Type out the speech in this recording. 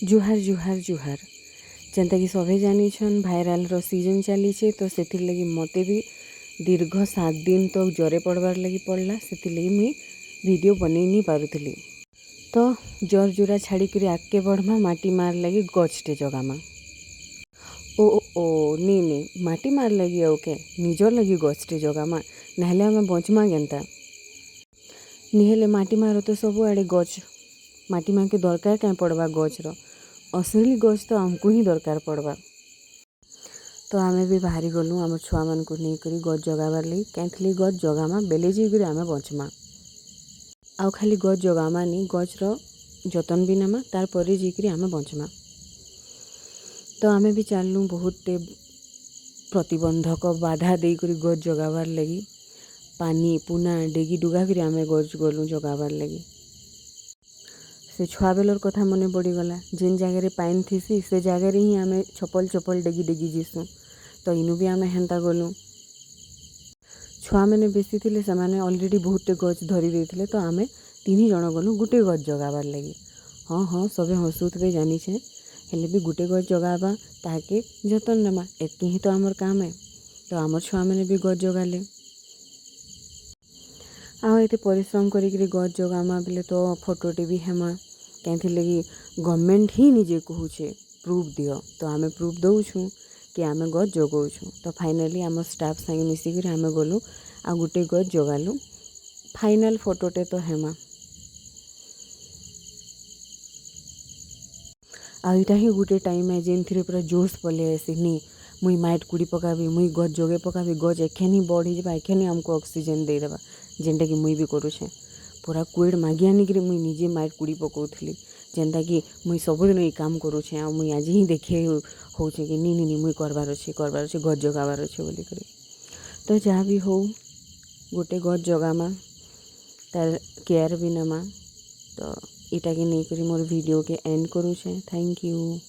जुहार जुहार जुहार जेनता कि सभे जानिछन भाइराल रो सीजन चलीचे तो सेथिर लगी मते भी दीर्घ 7 दिन तो जरे पड़बार लगी पड़ला सेथिर लगी मुई वीडियो बनै नहीं पारुथली। तो जर जुरा छाड़ी करी आगे बढ़मा माटी मार लगी गछटे जगामा। ओ ओ नी नी माटी मार लगी ओके निजर लगी गछटे जगामा नहले आमे बचमा केनता निहेले माटी मारो तो सब आड़े गछ माटी मार के दरकार क्या पड़वा गछर असली गछ तो आमको ही दरकार पड़वा। तो आमे भी बाहरी गलु आम छुआ मान को नहीं करी गछ जगाबार लगी कैंथली गछ जगामा बेले जी आमे बचमा आउ खाली गछ जगामा नी गछर जतन भी नेमा तार परे जी आमे बचमा। तो आमे भी चलनु बहुत प्रतिबंधक बाधा दे करी गछ जगाबार लगी पानी पुना डेगी डुगा करी आमे गछ गलु जगाबार लगी। से छुआ बेलर कथा मने पड़ीगला जेन जगार पाइन थीसी से जगार ही आमे चपल चपल डेगी डेगी जीसु तो इनु भी आमे हेन्ता गलु। छुआ मैंने बेसी थिले से माने ऑलरेडी बहुत गछ धरी देथिले तो आमे 3 जण गलु गुटे गछ जगाबार लगी। हाँ हाँ सबे हसुथबे जानी छे हेले भी गुटे गछ जगाबा ताके जतन नेमा एतकी ही तो आमर काम है। तो आमर छुआ मैंने भी गछ जगाले आ एते परिश्रम करी गछ जगामा बेले तो फोटोटे भी हेमा कैंथी लगी गवर्नमेंट ही निजे कहूचे प्रूफ दियो तो आमे प्रूफ दउछु कि आमे गछ जगाउछु। तो फाइनली आम स्टाफ संगे मिसिक आमे गलु आ गुटे गछ जगालु फाइनल फोटोटे तो हेमा आईटा ही गुटे टाइम है जेन थी पूरा जोश पले आसी नी मुई माइट कुड़ी पकाबी मुई गछ जगे पकाबी गछ एखेनी बढ़ी जावा एखेनी आमको ऑक्सीजन दे देवा जेनटा कि मुई भी करूछे पूरा कुएड मागी आनिक मुई निजे माइट कुड़ी पकाउथली जेनता कि मुई सबुदिन ये काम करूछे आ मुई आज ही देखे होचे कि नी नी नी मुई करबार अच्छे गछ जगाबार अच्छे बोली करी। तो जहाँ भी हो गोटे गछ जगामा तार केयर भी नेमा तो इटा के नहीं करी मोर वीडियो के एंड करूछे। Thank you.